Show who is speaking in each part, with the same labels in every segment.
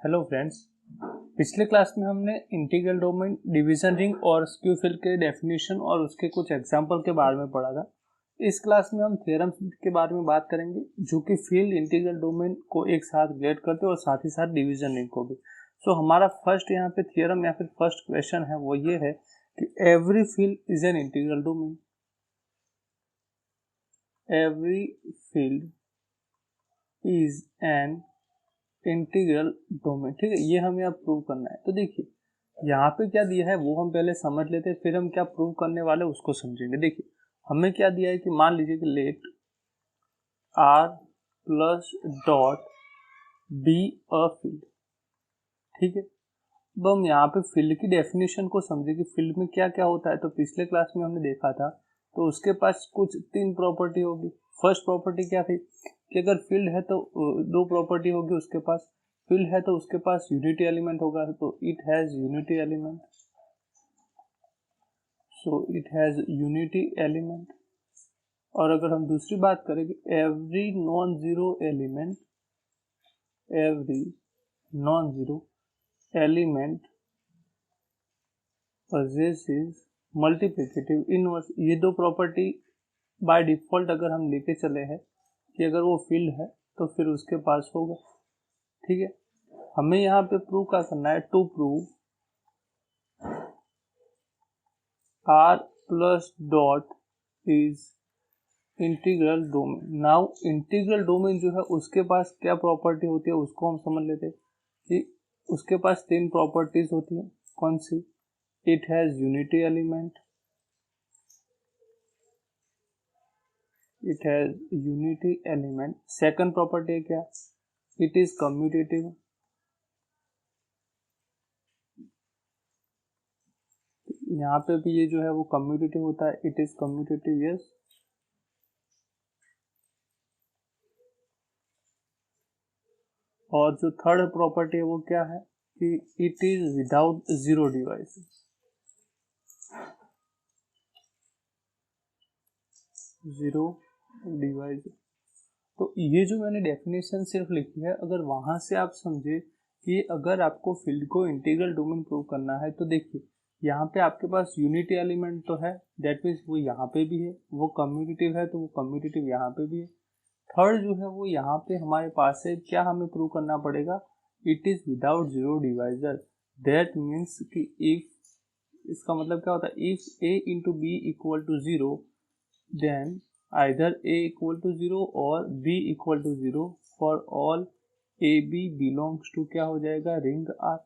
Speaker 1: Hello friends, पिछले class में हमने इंटीग्रल डोमेन, डिवीजन रिंग और स्क्यू फील्ड के डेफिनेशन और उसके कुछ एग्जांपल के बारे में पढ़ा था। इस क्लास में हम थ्योरम के बारे में बात करेंगे जो कि फील्ड इंटीग्रल डोमेन को एक साथ रिलेट करते हैं और साथ ही साथ डिवीजन रिंग को भी। सो हमारा फर्स्ट यहाँ पे थ्योरम या फिर फर्स्ट क्वेश्चन है वो ये है कि every field is an integral domain. Every field is an integral domain. ठीक है, ये हमें अब प्रूव करना है। तो देखिए यहाँ पे क्या दिया है वो हम पहले समझ लेते हैं, फिर हम क्या प्रूव करने वाले उसको समझेंगे। देखिए हमें क्या दिया है कि मान लीजिए कि let R plus dot be a field. ठीक है, अब हम यहाँ पे फील्ड की डेफिनेशन को समझे कि फील्ड में क्या क्या होता है। तो पिछले क्लास में हमने देखा था, तो उसके पास कुछ तीन प्रॉपर्टी होगी। फर्स्ट प्रॉपर्टी क्या थी कि अगर फील्ड है तो दो प्रॉपर्टी होगी उसके पास। फील्ड है तो उसके पास यूनिटी एलिमेंट होगा, तो it has unity element. So it has unity element. और अगर हम दूसरी बात करें कि every non zero element, every non zero element possesses multiplicative inverse. ये दो प्रॉपर्टी बाय डिफॉल्ट अगर हम लेके चले हैं कि अगर वो फील्ड है तो फिर उसके पास होगा। ठीक है, हमें यहाँ पे प्रूव क्या करना है, to prove R plus dot is integral domain. Now integral domain जो है उसके पास क्या प्रॉपर्टी होती है उसको हम समझ लेते हैं कि उसके पास तीन प्रॉपर्टीज होती है। कौन सी? It has unity element, it has unity element. Second property है क्या? It is commutative. यहाँ पे भी ये जो है वो कम्यूटेटिव होता है, इट इज कम्यूटेटिव। यस, और जो थर्ड प्रॉपर्टी है वो क्या है कि it is without zero device. Zero device. तो ये जो मैंने डेफिनेशन सिर्फ लिखी है, अगर वहां से आप समझे कि अगर आपको फील्ड को इंटीग्रल डोमेन प्रूव करना है तो देखिए यहाँ पे आपके पास यूनिटी एलिमेंट तो है, दैट मीन्स वो यहाँ पे भी है। वो कम्यूटेटिव है तो वो कम्यूटेटिव यहाँ पे भी है। थर्ड जो है वो यहाँ पे हमारे पास है, क्या हमें प्रूव करना पड़ेगा? It is without zero divisor. That means कि इफ, इसका मतलब क्या होता है, if a into B equal to zero then either a equal to zero और b equal to zero for all a b belongs to क्या हो जाएगा, रिंग आर।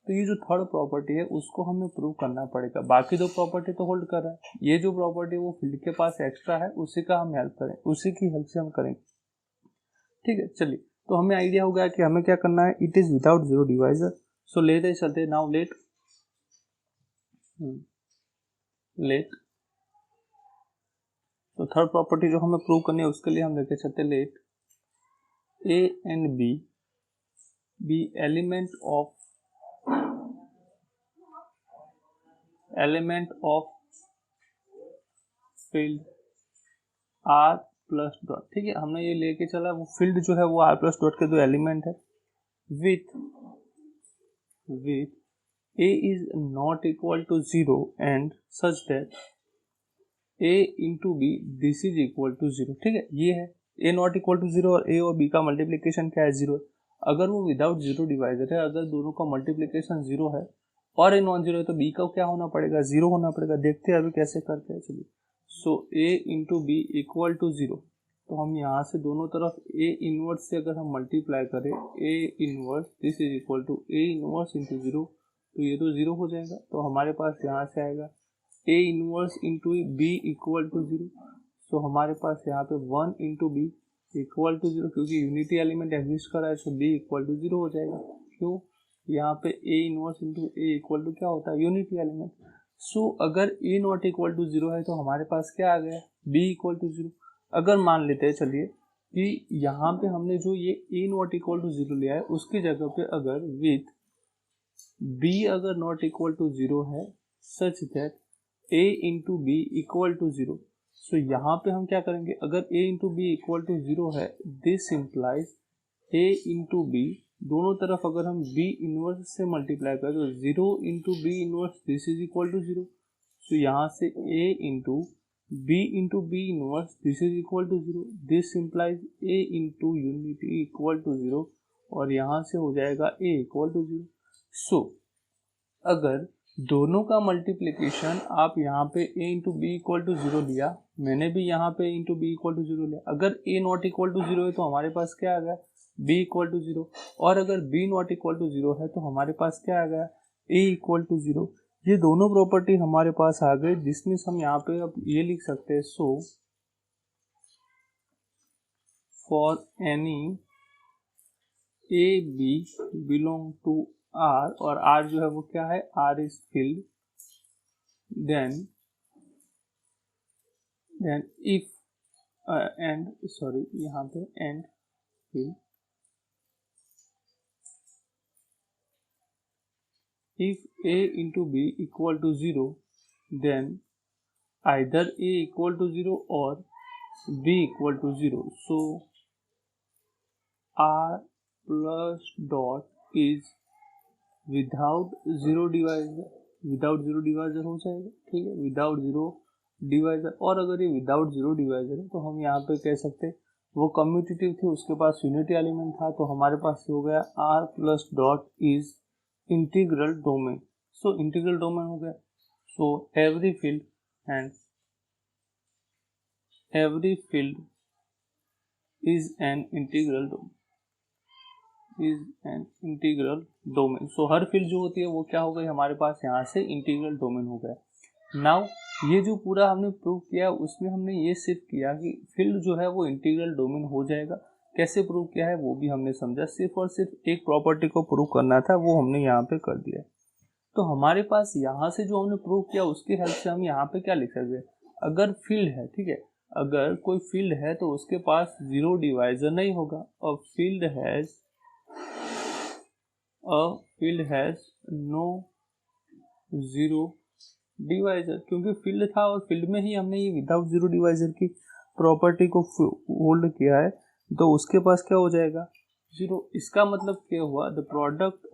Speaker 1: तो ये जो थर्ड प्रॉपर्टी है उसको हमें प्रूव करना पड़ेगा। बाकी दो प्रॉपर्टी तो होल्ड कर रहा है, ये जो प्रॉपर्टी वो फील्ड के पास एक्स्ट्रा है उसी का हम हेल्प करें, उसी की हेल्प से हम करेंगे। ठीक है, चलिए तो हमें आइडिया हो गया कि हमें क्या करना है, it is without zero divisor. So लेते चलते नाउ लेट लेट तो थर्ड प्रॉपर्टी जो हमें प्रूव करनी है उसके लिए हम लेके चलते let a and b be element of field R plus dot. ठीक है, हमने ये लेके चला, वो फील्ड जो है वो आर प्लस डॉट के दो एलिमेंट है with a is not equal to zero and such that a into B this is equal to zero. ठीक है, ये है a not equal to zero और ए और बी का मल्टीप्लीकेशन क्या है, जीरो। अगर वो विदाउट जीरो डिवाइजर है, अगर दोनों का मल्टीप्लीकेशन जीरो है और ए नॉन जीरो है तो बी का क्या होना पड़ेगा, जीरो होना पड़ेगा। देखते हैं अभी कैसे करते हैं, चलिए। So a into B equal to zero, तो हम यहाँ से दोनों तरफ ए इनवर्स से अगर हम मल्टीप्लाई करें, a inverse this is equal to a inverse into zero, तो ये तो जीरो हो जाएगा। तो हमारे पास यहाँ से आएगा a inverse into B equal to zero. So हमारे पास यहाँ पे one into B equal to zero, क्योंकि यूनिटी एलिमेंट एग्जिस्ट कर रहा है तो बी इक्वल टू जीरो हो जाएगा। क्यों? यहाँ पे a inverse into a equal to क्या होता है, यूनिटी एलिमेंट। सो अगर a not equal to zero है तो हमारे पास क्या आ गया, बी इक्वल टू जीरो। अगर मान लेते हैं चलिए कि यहाँ पे हमने जो ये a not equal to zero लिया है उसकी जगह पे अगर विथ बी अगर नॉट इक्वल टू जीरो है such that a into B equal to zero. So यहाँ पे हम क्या करेंगे, अगर a into B equal to zero है this implies a into b दोनों तरफ अगर हम बी इनवर्स से मल्टीप्लाई करें तो 0 into B inverse this is equal to 0। So यहाँ से a into B inverse this is equal to 0। This implies a into unity equal to 0 और यहाँ से हो जाएगा a इक्वल टू 0। सो अगर दोनों का मल्टीप्लिकेशन आप यहाँ पे a into B equal to 0 लिया, मैंने भी यहाँ पे a into B equal to 0 लिया, अगर a नॉट इक्वल टू 0 है तो हमारे पास क्या आ गया b इक्वल टू 0, और अगर b नॉट इक्वल टू 0 है तो हमारे पास क्या आ गया a इक्वल टू 0। ये दोनों प्रॉपर्टी हमारे पास आ गई, जिसमें हम यहाँ पे अब ये लिख सकते हैं, so for any a b belong to R, और R जो है वो क्या है, R is field, then if and sorry यहाँ पे and field, if a into b equal to 0 then either a equal to 0 or b equal to 0, so R plus dot is without zero divisor हो जाएगा, ठीक है, without zero divisor. और अगर ये without zero divisor है तो हम यहाँ पे कह सकते वो कम्यूटेटिव थी, उसके पास यूनिटी एलिमेंट था, तो हमारे पास हो गया R plus dot is integral domain. So integral domain हो गया, so every field is an integral domain. So her field जो होती है वो क्या हो गई हमारे पास यहाँ से इंटीग्रल डोमेन हो गया। नाउ ये जो पूरा हमने प्रूव किया उसमें हमने ये सिर्फ किया कि फील्ड जो है वो इंटीग्रल डोमेन हो जाएगा। कैसे प्रूव किया है वो भी हमने समझा, सिर्फ और सिर्फ एक प्रॉपर्टी को प्रूव करना था, वो हमने यहाँ पे कर दिया। तो हमारे पास यहाँ से जो हमने प्रूव किया उसकी हेल्प से हम यहाँ पे क्या लिख सकते हैं, अगर फील्ड है, ठीक है, अगर कोई फील्ड है तो उसके पास जीरो डिवाइजर नहीं होगा, और field has no zero divisor, क्योंकि फील्ड था और फील्ड में ही हमने ये विदाउट जीरो डिवाइजर की प्रॉपर्टी को होल्ड किया है, तो उसके पास क्या हो जाएगा जीरो। इसका मतलब क्या हुआ, the product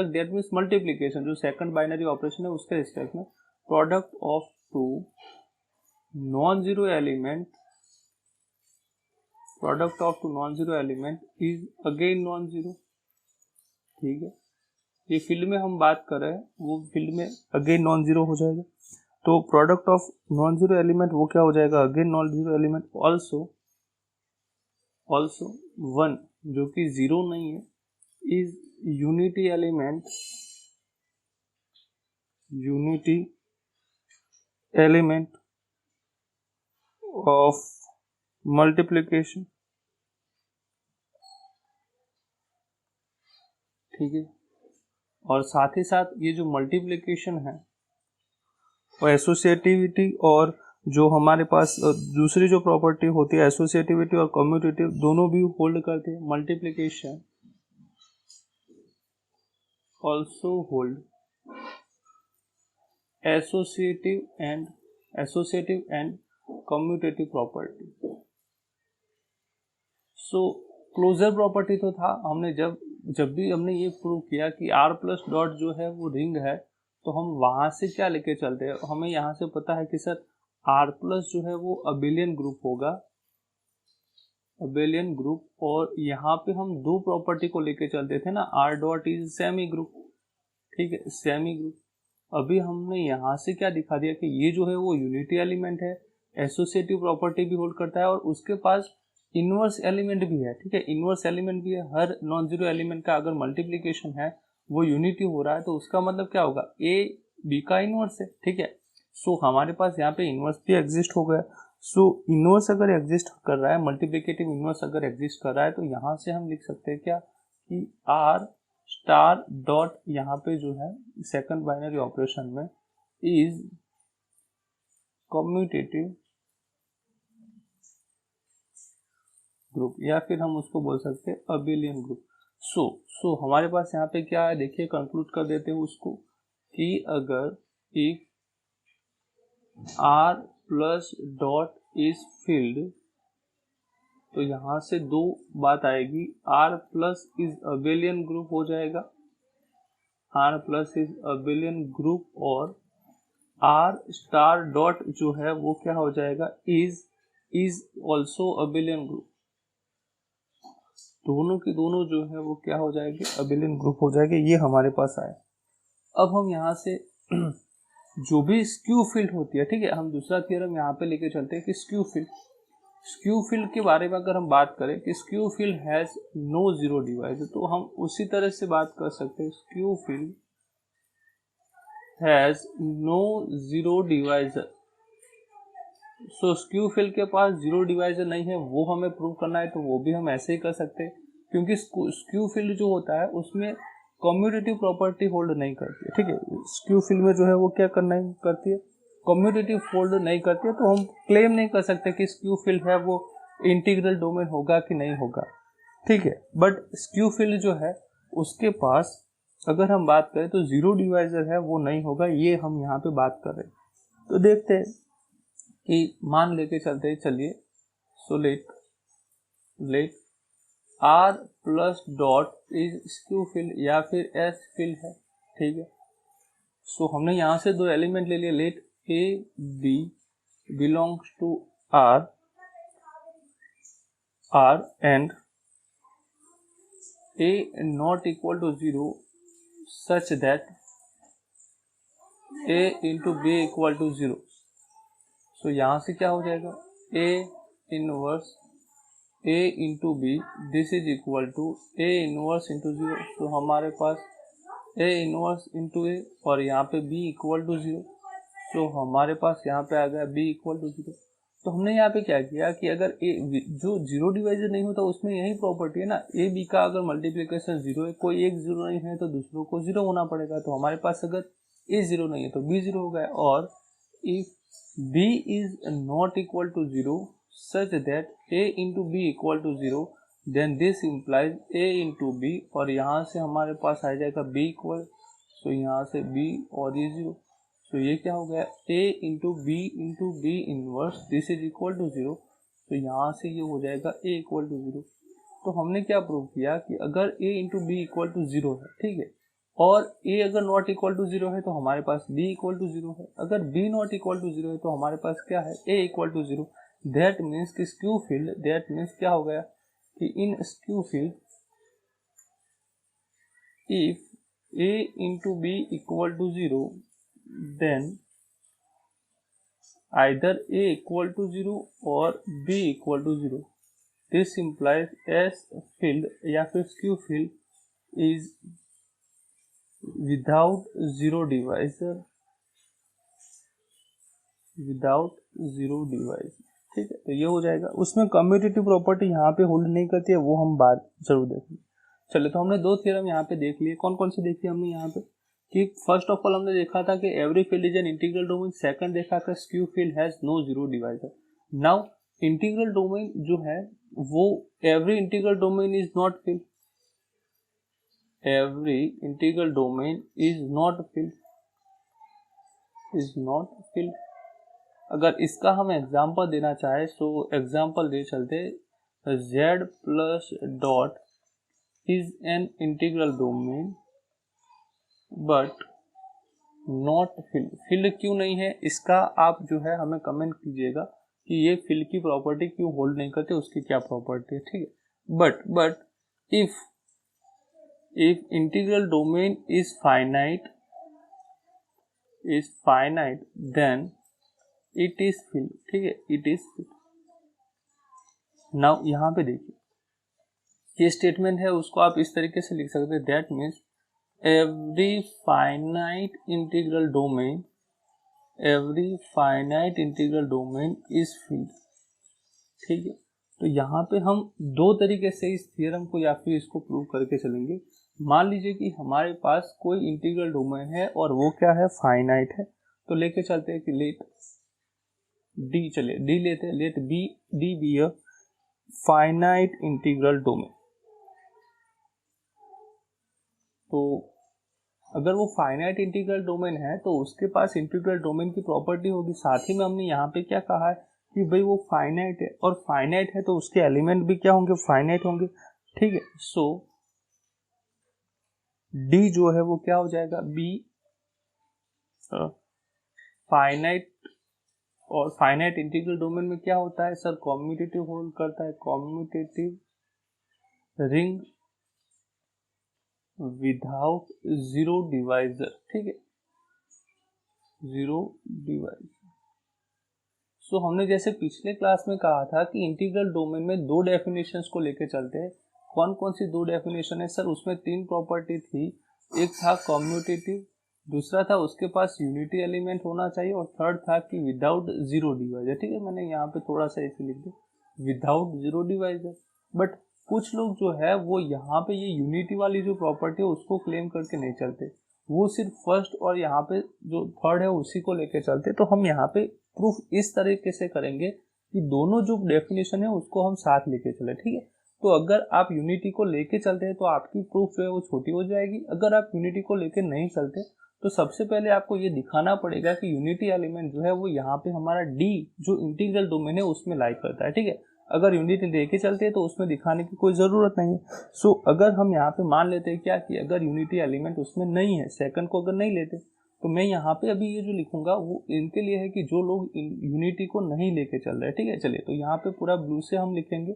Speaker 1: that means multiplication, जो सेकंड बाइनरी ऑपरेशन है उसके रिस्पेक्ट में product of two non zero element is again non zero, ठीक है। ये फील्ड में हम बात कर रहे हैं, वो फील्ड में अगेन नॉन जीरो हो जाएगा, तो product of non zero element वो क्या हो जाएगा, again non zero element, also one जो कि जीरो नहीं है, is unity element of multiplication, ठीक है। और साथ ही साथ ये जो मल्टीप्लिकेशन है और एसोसिएटिविटी, और जो हमारे पास दूसरी जो प्रॉपर्टी होती है एसोसिएटिविटी और कम्यूटेटिव, दोनों भी होल्ड करते हैं। Multiplication also hold associative and commutative property. So closure property तो था, हमने जब भी हमने ये प्रूव किया कि R प्लस डॉट जो है वो रिंग है, तो हम वहां से क्या लेके चलते हैं, हमें यहाँ से पता है कि सर R प्लस जो है वो अबेलियन ग्रुप होगा, अबेलियन ग्रुप, और यहाँ पे हम दो प्रॉपर्टी को लेके चलते थे ना, R dot is semi group, ठीक है, सेमी ग्रुप। अभी हमने यहाँ से क्या दिखा दिया कि ये जो है वो यूनिटी एलिमेंट है, एसोसिएटिव प्रॉपर्टी भी होल्ड करता है, और उसके पास इनवर्स एलिमेंट भी है, ठीक है, इनवर्स एलिमेंट भी है। हर नॉन जीरो एलिमेंट का अगर मल्टीप्लिकेशन है वो यूनिटी हो रहा है, तो उसका मतलब क्या होगा, ए बी का इनवर्स है, ठीक है। सो हमारे पास यहाँ पे इनवर्स भी एग्जिस्ट हो गया। सो इनवर्स अगर एग्जिस्ट कर रहा है, मल्टीप्लिकेटिव इनवर्स अगर एग्जिस्ट कर रहा है, तो यहाँ से हम लिख सकते हैं क्या कि आर स्टार डॉट यहाँ पे जो है सेकंड बाइनरी ऑपरेशन में इज कम्यूटेटिव ग्रुप, या फिर हम उसको बोल सकते हैं अबेलियन ग्रुप। सो हमारे पास यहाँ पे क्या है, देखिए कंक्लूड कर देते हैं उसको कि अगर if R plus dot is field तो यहाँ से दो बात आएगी, R plus is abelian group हो जाएगा, R plus is abelian group, और R स्टार डॉट जो है वो क्या हो जाएगा, इज ऑल्सो अबेलियन ग्रुप। दोनों की दोनों जो है वो क्या हो जाएगी, अबेलियन ग्रुप हो जाएगी। ये हमारे पास आया। अब हम यहाँ से जो भी स्क्यू फील्ड होती है, ठीक है, हम दूसरा थ्योरम यहाँ पे लेके चलते हैं कि स्क्यू फील्ड के बारे में अगर हम बात करें कि skew field has no zero divisor, तो हम उसी तरह से बात कर सकते हैं, skew field has no zero divisor. So skew field के पास जीरो डिवाइजर नहीं है, वो हमें प्रूव करना है, तो वो भी हम ऐसे ही कर सकते हैं, क्योंकि स्क्यू फील्ड जो होता है उसमें कम्यूटेटिव प्रॉपर्टी होल्ड नहीं करती है, ठीक है। स्क्यू फील्ड में जो है वो क्या करना करती है, कम्यूटेटिव होल्ड नहीं करती है, तो हम क्लेम नहीं कर सकते कि स्क्यू फील्ड है वो इंटीग्रल डोमेन होगा कि नहीं होगा, ठीक है। बट स्क्यू फील्ड जो है उसके पास अगर हम बात करें तो जीरो डिवाइजर है वो नहीं होगा, ये हम यहाँ पे बात कर रहे हैं। तो देखते हैं कि मान लेके चलते हैं, चलिए, so let R plus dot is skew field या फिर S फील्ड है, ठीक है। सो हमने यहाँ से दो एलिमेंट ले लिए, let A B belongs to R and A not equal to 0 such that A into B equal to 0। So यहाँ से क्या हो जाएगा, A inverse A into B this is equal to A inverse into 0। तो हमारे पास A inverse into A और यहाँ पे B इक्वल टू 0। तो हमारे पास यहाँ पे आ गया B इक्वल टू 0। तो हमने यहाँ पे क्या किया कि अगर A जो जीरो डिवाइजर नहीं होता उसमें यही प्रॉपर्टी है ना, A B का अगर मल्टीप्लिकेशन 0 है, कोई एक 0 नहीं है तो दूसरों को 0 होना पड़ेगा। तो हमारे पास अगर A 0 नहीं है तो B 0 हो गया, और if B is not equal to 0 such that A into B equal to 0 then this implies A into B, और यहाँ से हमारे पास आ जाएगा B इक्वल, तो यहाँ से B और ये 0, तो ये क्या हो गया, A into B inverse this is equal to 0। तो यहाँ से ये हो जाएगा A इक्वल टू 0। तो हमने क्या प्रूव किया कि अगर A into B equal to 0 है, ठीक है, और A अगर नॉट इक्वल टू 0 है तो हमारे पास B इक्वल टू 0 है, अगर B नॉट इक्वल टू 0 है तो हमारे पास क्या है, A equal to 0। That means कि स्क्यू फील्ड, दैट मीन्स क्या हो गया कि in skew field if A into B equal to 0 then either A equal to 0 और B equal to 0। This implies S field या फिर skew field is without zero divisor, ठीक है। तो ये हो जाएगा, उसमें कम्यूटेटिव प्रॉपर्टी यहाँ पे होल्ड नहीं करती है, वो हम बात जरूर देखेंगे। चलिए, तो हमने दो थ्योरम यहाँ पे देख लिए। कौन कौन से देखी हमने यहाँ पे कि फर्स्ट ऑफ ऑल हमने देखा था कि every field is an integral domain. Second देखा था skew field has no zero divisor. Now integral domain जो है वो every integral domain is not field, every integral domain is not filled। अगर इसका हम एग्जांपल देना चाहे तो एग्जांपल दे चलते, z plus dot is an integral domain but not field. Field क्यों नहीं है इसका आप जो है हमें कमेंट कीजिएगा कि ये फील्ड की प्रॉपर्टी क्यों होल्ड नहीं करते, उसकी क्या प्रॉपर्टी है, ठीक है। But if integral domain is finite then it is filled, ठीक है, it is filled। नाउ यहाँ पे देखिए ये स्टेटमेंट है, उसको आप इस तरीके से लिख सकते हैं, that means every finite integral domain is filled, ठीक है। तो यहाँ पे हम दो तरीके से इस थ्योरम को या फिर इसको प्रूव करके चलेंगे। मान लीजिए कि हमारे पास कोई इंटीग्रल डोमेन है और वो क्या है, फाइनाइट है। तो लेके चलते हैं कि लेट डी, चलिए डी लेते हैं, let D be a finite integral domain. तो अगर वो फाइनाइट इंटीग्रल डोमेन है तो उसके पास इंटीग्रल डोमेन की प्रॉपर्टी होगी। साथ ही में हमने यहाँ पे क्या कहा है कि भाई वो फाइनाइट है, और फाइनाइट है तो उसके एलिमेंट भी क्या होंगे, फाइनाइट होंगे, ठीक है। सो डी जो है वो क्या हो जाएगा, बी फाइनाइट, और फाइनाइट इंटीग्रल डोमेन में क्या होता है सर, कॉम्यूटेटिव होल्ड करता है, commutative ring without zero divisor, ठीक है, जीरो डिवाइजर। सो हमने जैसे पिछले क्लास में कहा था कि इंटीग्रल डोमेन में दो डेफिनेशंस को लेके चलते हैं। कौन कौन सी दो डेफिनेशन है सर, उसमें तीन प्रॉपर्टी थी, एक था कॉम्यूटेटिव, दूसरा था उसके पास यूनिटी एलिमेंट होना चाहिए, और थर्ड था कि विदाउट जीरो डिवाइजर, ठीक है। मैंने यहाँ पे थोड़ा सा ऐसे लिख दिया विदाउट जीरो डिवाइजर। बट कुछ लोग जो है वो यहाँ पे ये यूनिटी वाली जो प्रॉपर्टी है उसको क्लेम करके नहीं चलते, वो सिर्फ फर्स्ट और यहाँ पे जो थर्ड है उसी को लेके चलते। तो हम यहाँ पे प्रूफ इस तरीके से करेंगे कि दोनों जो डेफिनेशन है उसको हम साथ लेके चले, ठीक है। तो अगर आप यूनिटी को लेके चलते हैं तो आपकी प्रूफ जो है वो छोटी हो जाएगी। अगर आप यूनिटी को लेके नहीं चलते तो सबसे पहले आपको ये दिखाना पड़ेगा कि यूनिटी एलिमेंट जो है वो यहाँ पे हमारा डी जो इंटीग्रल डोमेन है उसमें लाई करता है, ठीक है। अगर यूनिटी लेके चलते हैं तो उसमें दिखाने की कोई ज़रूरत नहीं है। सो अगर हम यहाँ पे मान लेते हैं क्या कि अगर यूनिटी एलिमेंट उसमें नहीं है, सेकंड को अगर नहीं लेते, तो मैं यहाँ पे अभी ये जो लिखूंगा वो इनके लिए है कि जो लोग यूनिटी को नहीं लेके चल रहे हैं, ठीक है। चलिए तो यहाँ पे पूरा ब्लू से हम लिखेंगे।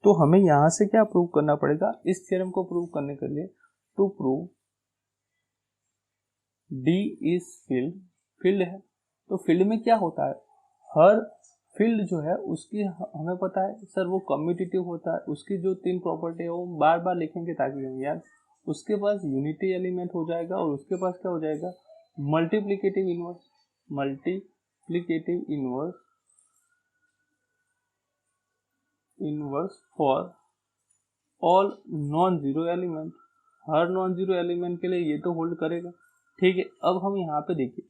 Speaker 1: तो हमें यहाँ से क्या प्रूव करना पड़ेगा, इस थ्योरम को प्रूव करने के लिए, to prove D is field, field है तो फील्ड में क्या होता है, हर फील्ड जो है उसकी हमें पता है सर वो कम्यूटेटिव होता है, उसकी जो तीन प्रॉपर्टी है वो बार बार लिखेंगे ताकि हम याद, उसके पास यूनिटी एलिमेंट हो जाएगा और उसके पास क्या हो जाएगा, multiplicative inverse, multiplicative inverse, inverse for all non zero element, her non zero element के लिए ये तो होल्ड करेगा, ठीक है। अब हम यहाँ पे देखिए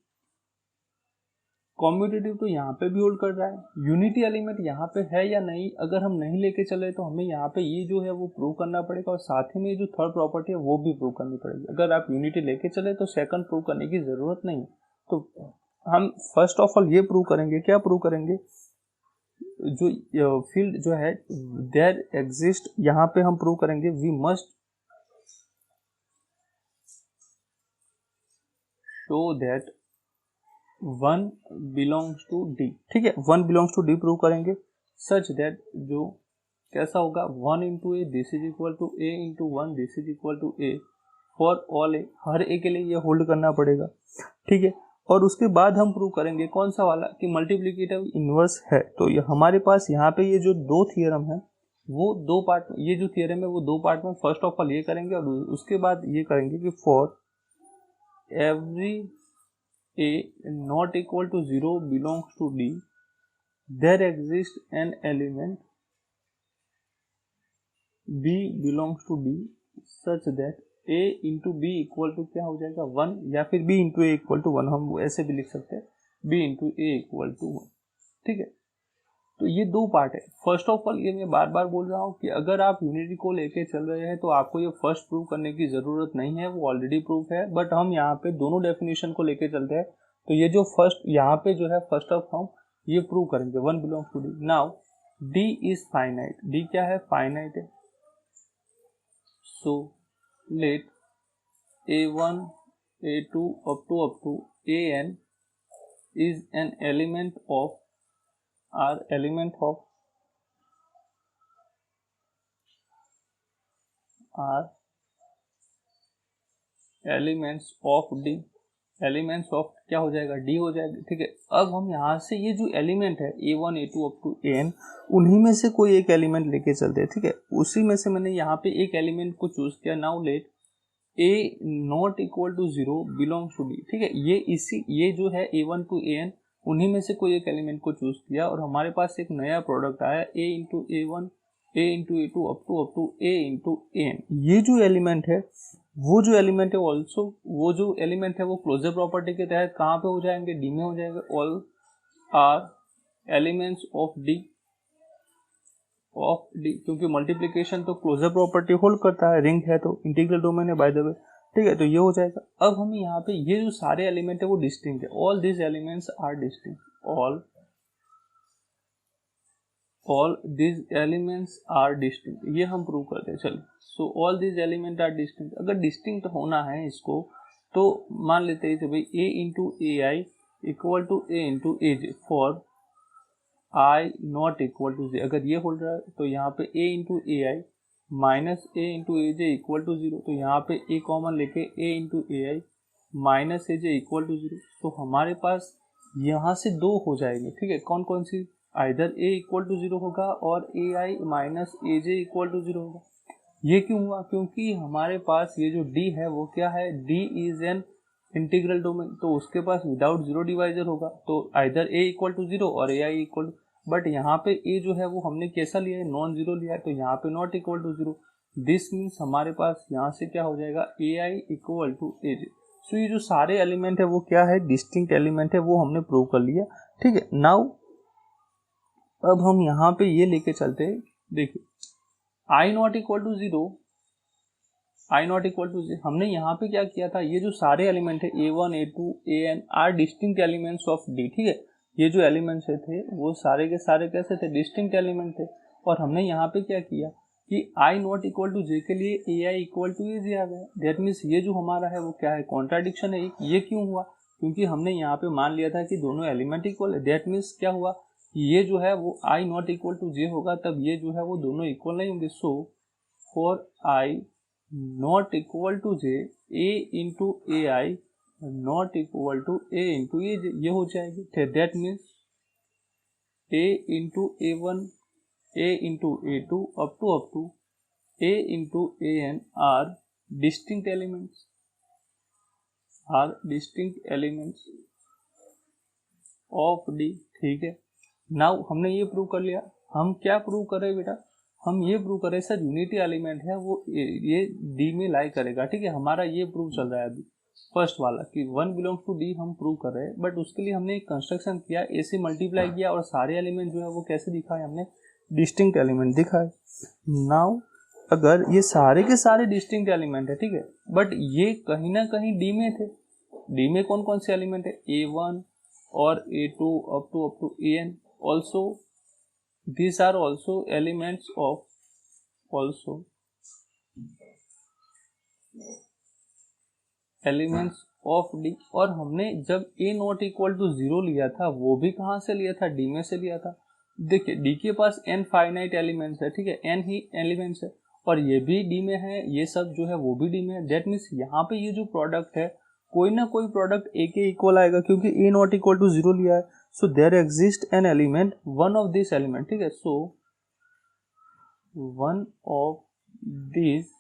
Speaker 1: कॉम्यूटेटिव तो यहाँ पे भी होल्ड कर रहा है, यूनिटी एलिमेंट यहाँ पे है या नहीं, अगर हम नहीं लेके चले तो हमें यहाँ पे ये जो है वो प्रूव करना पड़ेगा, और साथ ही में जो थर्ड प्रॉपर्टी है वो भी प्रूव करनी पड़ेगी। अगर आप यूनिटी लेके चले तो सेकंड प्रूव करने की जरूरत नहीं। तो हम फर्स्ट ऑफ ऑल ये प्रूव करेंगे, क्या प्रूव करेंगे, जो फील्ड जो है देयर एग्जिस्ट, यहाँ पे हम प्रूव करेंगे we must show that one belongs to D, ठीक है, one belongs to D prove करेंगे सच दैट जो कैसा होगा, one into a this is equal to a into one this is equal to a for all a, हर a के लिए ये होल्ड करना पड़ेगा, ठीक है। और उसके बाद हम प्रूव करेंगे कौन सा वाला कि मल्टीप्लिकेटिव इनवर्स है। तो ये हमारे पास यहाँ पे ये जो दो थियरम है वो दो पार्ट, ये जो थियरम है वो दो पार्ट में फर्स्ट ऑफ ऑल ये करेंगे और उसके बाद ये करेंगे कि for every a not equal to 0 belongs to D, there exists an element B belongs to D such that A into B equal to क्या हो जाएगा 1, या फिर B into A equal to 1, हम ऐसे भी लिख सकते हैं B into A equal to 1, ठीक है। तो ये दो पार्ट है। फर्स्ट ऑफ ऑल ये मैं बार बार बोल रहा हूँ कि अगर आप यूनिटी को लेके चल रहे हैं तो आपको ये फर्स्ट प्रूव करने की जरूरत नहीं है, वो ऑलरेडी प्रूफ है। बट हम यहाँ पे दोनों डेफिनेशन को लेके चलते हैं, तो ये जो फर्स्ट यहाँ पे जो है फर्स्ट ऑफ हम ये प्रूव करेंगे one belongs to D. Now D is finite, D क्या है, फाइनाइट है। So let a1 a2 up to an is an element of are element of are elements of D, elements of क्या हो जाएगा, D हो जाएगा, ठीक है। अब हम यहाँ से ये जो एलिमेंट है a1 a2 up to an, उन्हीं में से कोई एक एलिमेंट लेके चलते हैं, ठीक है। उसी में से मैंने यहाँ पे एक एलिमेंट को चूज किया। Now let a not equal to 0 belongs to D, ठीक है। ये जो है a1 to an, उन्हीं में से कोई एक एलिमेंट को चूज किया और हमारे पास एक नया प्रोडक्ट आया a into a1 a into a2 up to a into an। ये जो एलिमेंट है वो जो एलिमेंट है ऑल्सो वो जो एलिमेंट है वो क्लोजर प्रॉपर्टी के तहत कहाँ पे हो जाएंगे, डी में हो जाएगा। All are elements of D क्योंकि मल्टीप्लिकेशन तो क्लोजर प्रॉपर्टी होल्ड करता है, रिंग है तो इंटीग्रल डोमेन है बाय द वे, ठीक है। तो ये हो जाएगा। अब हमें यहाँ पे ये जो सारे एलिमेंट है वो डिस्टिंक्ट है, all this elements are distinct, all all this elements are distinct, ये हम प्रूव करते हैं। चलिए, so all this element are distinct, अगर डिस्टिंक्ट होना है इसको तो मान लेते हैं भाई a into A I equal to a into A j for i not equal to j. अगर ये होल्ड रहा है तो यहाँ पे a into A I minus a into A J equal to zero, तो यहाँ पे a कॉमन लेके a into A I minus A J equal to zero, तो हमारे पास यहाँ से दो हो जाएंगे। ठीक है, कौन कौन सी, either a equal to zero होगा और ए आई minus A J equal to zero होगा। ये क्यों हुआ, क्योंकि हमारे पास ये जो d है वो क्या है, d is an integral domain, तो उसके पास विदाउट जीरो डिवाइजर होगा, तो either a equal to zero और ए आई इक्वल, बट यहाँ पे a जो है वो हमने कैसा लिया है, नॉन जीरो लिया है, तो यहाँ पे not equal to zero. This means हमारे पास यहाँ से क्या हो जाएगा, ए आई इक्वल टू ए जे। सो ये जो सारे एलिमेंट है वो क्या है, डिस्टिंक्ट एलिमेंट है, वो हमने प्रूव कर लिया। ठीक है, नाउ अब हम यहाँ पे ये लेके चलते हैं, देखिए i not equal to zero, i not equal to zero, हमने यहाँ पे क्या किया था, ये जो सारे एलिमेंट है a1 a2 an are distinct elements of d। ठीक है, ये जो एलिमेंट्स थे वो सारे के सारे कैसे थे, डिस्टिंक्ट एलिमेंट थे, और हमने यहाँ पे क्या किया कि आई नॉट इक्वल टू जे के लिए ए आई इक्वल टू ए जे आ गया। दैट मीन्स ये जो हमारा है वो क्या है, कॉन्ट्राडिक्शन है। ये क्यों हुआ, क्योंकि हमने यहाँ पे मान लिया था कि दोनों एलिमेंट इक्वल है। दैट मीन्स क्या हुआ, ये जो है वो आई नॉट इक्वल टू जे होगा, तब ये जो है वो दोनों इक्वल नहीं होंगे। So for i not equal to j, a into A i not equal to a into A j, ये हो जाएगी। That means a into a one, a into a2 up to a into an are distinct elements, of D। ठीक है, now हमने ये prove कर लिया। हम क्या प्रूव कर रहे हैं बेटा, हम ये प्रूव कर रहे हैं सर यूनिटी एलिमेंट है वो ये D में लाई करेगा। ठीक है, हमारा ये प्रूव चल रहा है अभी फर्स्ट वाला कि 1 बिलोंग्स टू D हम प्रूव कर रहे हैं, बट उसके लिए हमने एक कंस्ट्रक्शन किया, ए से मल्टीप्लाई किया और सारे एलिमेंट जो है वो कैसे दिखाए, हमने डिस्टिंक्ट एलिमेंट दिखाए। नाउ अगर ये सारे के सारे डिस्टिंक्ट एलिमेंट है, ठीक है, बट ये कहीं ना कहीं डी में थे, डी में कौन कौन से एलिमेंट है, a1 और a2 up to an, also these are also elements of D। और हमने जब a not equal to zero लिया था वो भी कहाँ से लिया था, D में से लिया था। देखिए D के पास n फाइनाइट एलिमेंट्स है, ठीक है, n ही एलिमेंट्स है, और ये भी D में है, ये सब जो है वो भी D में है। दैट मीन्स यहाँ पे ये जो प्रोडक्ट है कोई ना कोई प्रोडक्ट a के इक्वल आएगा, क्योंकि a not equal to zero लिया है। So there exist an element, one of this element, ठीक है, so one of this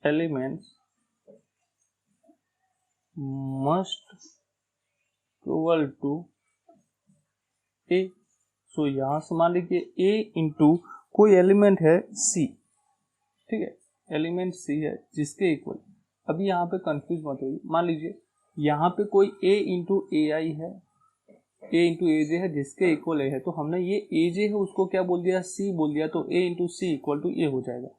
Speaker 1: elements must equal to a। सो यहाँ से मान लीजिए a इंटू कोई एलिमेंट है c, ठीक है, एलिमेंट c है जिसके इक्वल, अभी यहाँ पे कंफ्यूज मत होइए, मान लीजिए यहाँ पे कोई a इंटू ए आई है, a इंटू ए जे है जिसके इक्वल a है, तो हमने ये ए जे है उसको क्या बोल दिया, c बोल दिया, तो a into C equal to a हो जाएगा।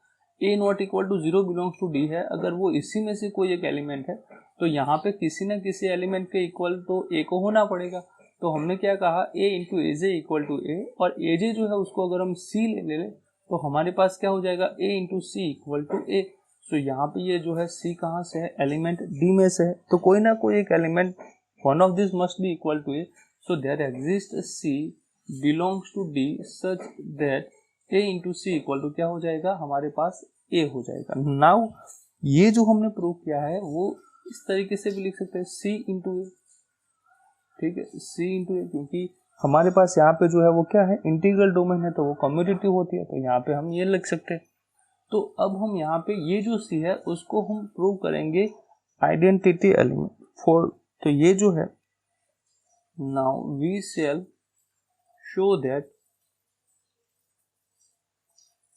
Speaker 1: a not equal to zero belongs to d है, अगर वो इसी में से कोई एक एलिमेंट है तो यहाँ पे किसी न किसी एलिमेंट के इक्वल तो a को होना पड़ेगा। तो हमने क्या कहा, a into A J equal to a, और ए जे जो है उसको अगर हम c ले ले तो हमारे पास क्या हो जाएगा, a into C equal to a। सो यहाँ पे ये जो है c कहाँ से है, एलिमेंट d में से है, तो कोई ना कोई एक element one of this must be equal to a। So there exist c belongs to d such that a into C equal to क्या हो जाएगा, हमारे पास a हो जाएगा। नाउ ये जो हमने प्रूव किया है वो इस तरीके से भी लिख सकते हैं, c इंटू a, ठीक है, c इंटू a, क्योंकि हमारे पास यहाँ पे जो है वो क्या है, इंटीग्रल डोमेन है, तो वो कम्यूटेटिव होती है, तो यहाँ पे हम ये लिख सकते हैं। तो अब हम यहाँ पे ये जो c है उसको हम प्रूव करेंगे आइडेंटिटी एलिमेंट फॉर, तो ये जो है now we shall show that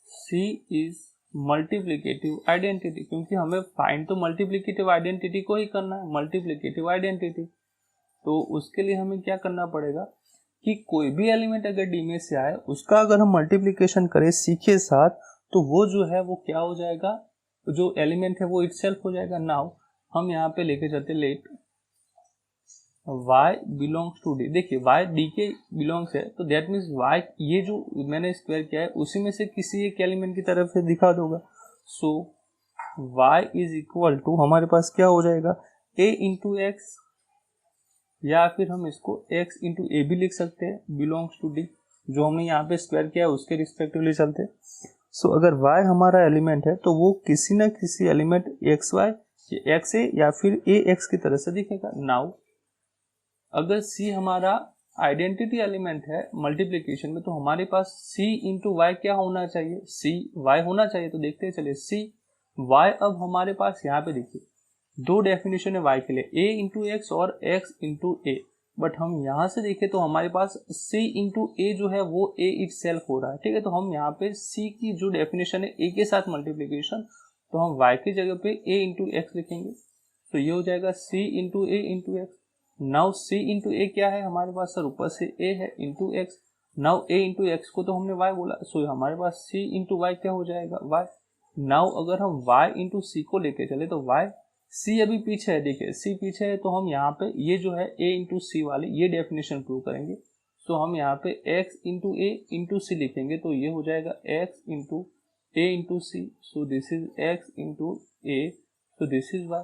Speaker 1: c is multiplicative identity, क्योंकि हमें फाइंड तो मल्टीप्लिकेटिव आइडेंटिटी को ही करना है, मल्टीप्लिकेटिव आइडेंटिटी। तो उसके लिए हमें क्या करना पड़ेगा कि कोई भी एलिमेंट अगर डी में से आए उसका अगर हम मल्टीप्लिकेशन करें सी के साथ तो वो जो है वो क्या हो जाएगा, जो एलिमेंट है वो इटसेल्फ हो जाएगा। नाउ हम यहाँ पे लेके चलते let y belongs to d, देखिए y d के बिलोंग्स है तो दैट मीन्स y ये जो मैंने स्क्वायर किया है उसी में से किसी एक एलिमेंट की तरफ से दिखा दोगा। सो y इज इक्वल टू हमारे पास क्या हो जाएगा a इंटू एक्स, या फिर हम इसको x इंटू ए भी लिख सकते हैं बिलोंग्स टू d, जो हमने यहाँ पे स्क्वायर किया है उसके रिस्पेक्टिवली चलते। सो अगर y हमारा एलिमेंट है तो वो किसी ना किसी एलिमेंट x है या फिर ax की तरह से दिखेगा। नाउ अगर c हमारा आइडेंटिटी एलिमेंट है मल्टीप्लिकेशन में तो हमारे पास c इंटू वाई क्या होना चाहिए, c y होना चाहिए। तो देखते हैं चलिए c y, अब हमारे पास यहाँ पे देखिए दो डेफिनेशन है y के लिए, a इंटू एक्स और x इंटू ए, बट हम यहाँ से देखें तो हमारे पास c इंटू ए जो है वो a इटसेल्फ हो रहा है, ठीक है। तो हम यहाँ पे c की जो डेफिनेशन है a के साथ मल्टीप्लिकेशन, तो हम y की जगह पे a इंटू एक्स लिखेंगे, तो ये हो जाएगा c into A into x. Now c into a क्या है हमारे पास सर, ऊपर से a है into x, now a into x को तो हमने y बोला, सो हमारे पास c इंटू वाई क्या हो जाएगा y। नाउ अगर हम y इंटू सी को लेके चले तो y, c अभी पीछे है, देखिए c पीछे है तो हम यहाँ पे ये जो है a इंटू सी वाली ये डेफिनेशन प्रूव करेंगे। तो हम यहाँ पे x इंटू ए इंटू सी लिखेंगे तो ये हो जाएगा x into A into C, so this is x into A, so this is y।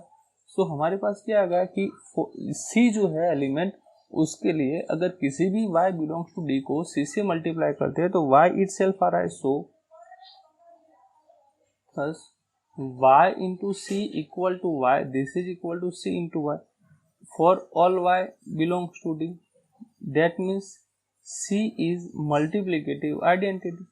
Speaker 1: So हमारे पास क्या आ गया कि c जो है एलिमेंट उसके लिए अगर किसी भी y बिलोंग्स टू d को c से मल्टीप्लाई करते हैं तो y इटसेल्फ आ रहा है। सो thus y into c equal to y, this is equal to c into y for all y belongs to d, that means c is multiplicative identity,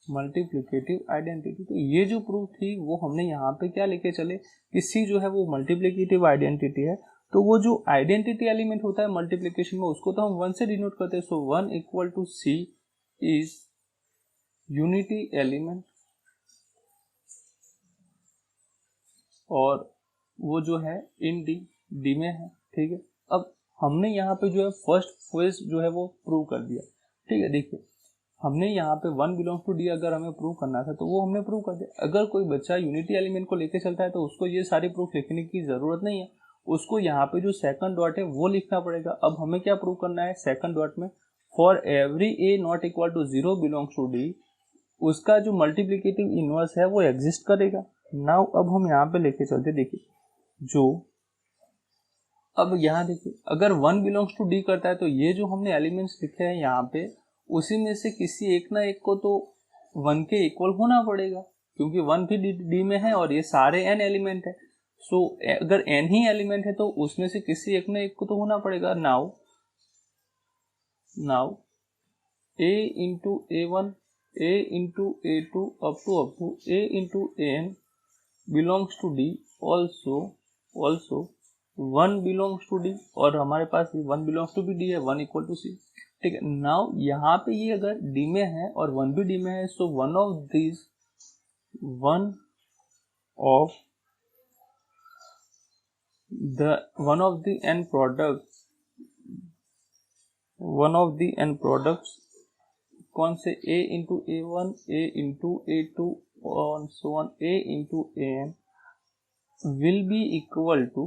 Speaker 1: multiplicative identity. तो ये जो proof थी वो हमने यहाँ पे क्या लेके चले कि c जो है वो मल्टीप्लिकेटिव आइडेंटिटी है, तो वो जो आइडेंटिटी एलिमेंट होता है मल्टीप्लिकेशन में उसको तो हम 1 से डिनोट करते हैं। So 1 equal to c is unity element, और वो जो है इन डी में है, ठीक है। अब हमने यहाँ पे जो है फर्स्ट फेज जो है वो प्रूव कर दिया, ठीक है। देखिए हमने यहाँ पे 1 बिलोंग्स टू डी अगर हमें प्रूव करना था तो वो हमने प्रूव कर दिया। अगर कोई बच्चा यूनिटी एलिमेंट को लेके चलता है तो उसको ये सारी प्रूफ लिखने की जरूरत नहीं है, उसको यहाँ पे जो सेकंड डॉट है वो लिखना पड़ेगा। अब हमें क्या प्रूव करना है सेकंड डॉट में, for every A not equal to 0 belongs to D, उसका जो मल्टीप्लिकेटिव इनवर्स है वो एग्जिस्ट करेगा। नाउ अब हम यहाँ पे लेके चलते, देखिए जो अब यहाँ देखिए अगर 1 बिलोंग्स टू डी करता है तो ये जो हमने एलिमेंट्स लिखे हैं यहाँ पे उसी में से किसी एक ना एक को तो 1 के इक्वल होना पड़ेगा, क्योंकि 1 भी डी में है और ये सारे n एलिमेंट है। सो अगर n ही एलिमेंट है तो उसमें से किसी एक ना एक को तो होना पड़ेगा। Now a into a1, a into a2 up to a into an belongs to d, also 1 belongs to d, और हमारे पास 1 बिलोंग्स टू भी d है, 1 इक्वल टू c, ठीक है। नाउ यहाँ पे ये अगर d में है और 1 भी d में है, so one of the n products कौन से a into a1, a into a2 और so on a into an will be equal to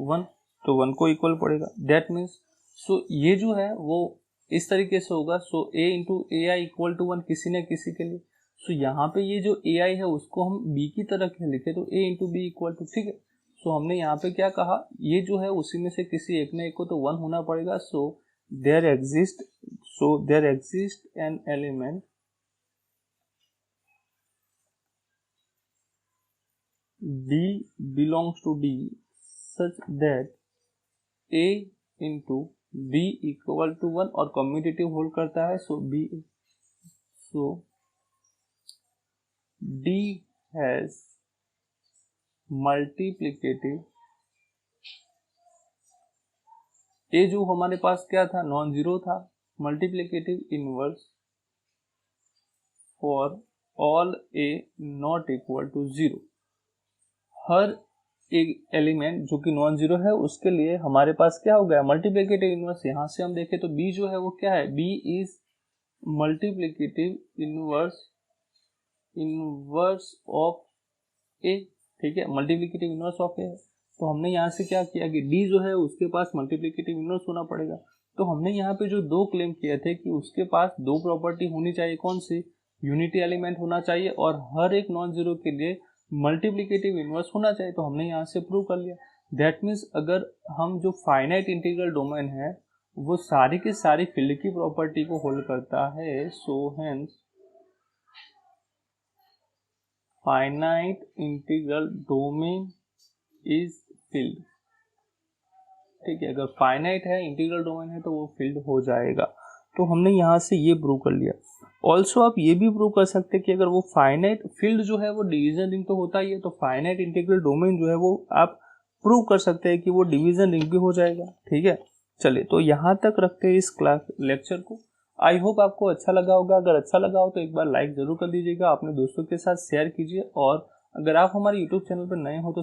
Speaker 1: 1, तो 1 को इक्वल पड़ेगा। दैट मीन्स सो ये जो है वो इस तरीके से होगा। So a into A I equal to 1 किसी न किसी के लिए। सो यहाँ पे ये जो ए आई है उसको हम b की तरह क्या लिखे, तो a into B equal to, ठीक है। सो हमने यहाँ पे क्या कहा, ये जो है उसी में से किसी एक न एक को तो 1 होना पड़ेगा। So there exist an element d belongs to d such that a into b equal to 1 और कम्यूटेटिव होल्ड करता है। So d has multiplicative, a जो हमारे पास क्या था नॉन जीरो था, multiplicative inverse for all a not equal to 0, हर एक एलिमेंट जो कि नॉन जीरो है उसके लिए हमारे पास क्या हो गया मल्टीप्लिकेटिव इनवर्स। यहां से हम देखें तो b जो है वो क्या है, b is multiplicative inverse of a, ठीक है, मल्टीप्लिकेटिव इनवर्स ऑफ ए है। तो हमने यहाँ से क्या किया कि डी जो है उसके पास मल्टीप्लिकेटिव इनवर्स होना पड़ेगा। तो हमने यहाँ पे जो दो क्लेम किए थे कि उसके पास दो प्रॉपर्टी होनी चाहिए, कौन सी, यूनिटी एलिमेंट होना चाहिए और हर एक नॉन जीरो के लिए मल्टीप्लिकेटिव इनवर्स होना चाहिए। तो हमने यहाँ से प्रूव कर लिया। दैट मीन्स अगर हम जो फाइनाइट इंटीग्रल डोमेन है वो सारी की सारी फील्ड की प्रॉपर्टी को होल्ड करता है, so hence finite integral domain is field. ठीक है, अगर फाइनाइट है, इंटीग्रल डोमेन है, तो वो फील्ड हो जाएगा। तो हमने यहाँ से ये प्रूव कर लिया। ऑल्सो आप ये भी प्रूव कर सकते हैं कि अगर वो फाइनाइट फील्ड जो है वो डिवीजन रिंग तो होता ही है, तो फाइनाइट इंटीग्रल डोमेन जो है वो आप प्रूव कर सकते हैं कि वो डिवीजन रिंग भी हो जाएगा। ठीक है, चलिए तो यहाँ तक रखते हैं इस क्लास लेक्चर को। आई होप आपको अच्छा लगा होगा। अगर अच्छा लगा हो तो एक बार लाइक जरूर कर दीजिएगा, अपने दोस्तों के साथ शेयर कीजिए और अगर आप हमारे यूट्यूब चैनल पर नए हो तो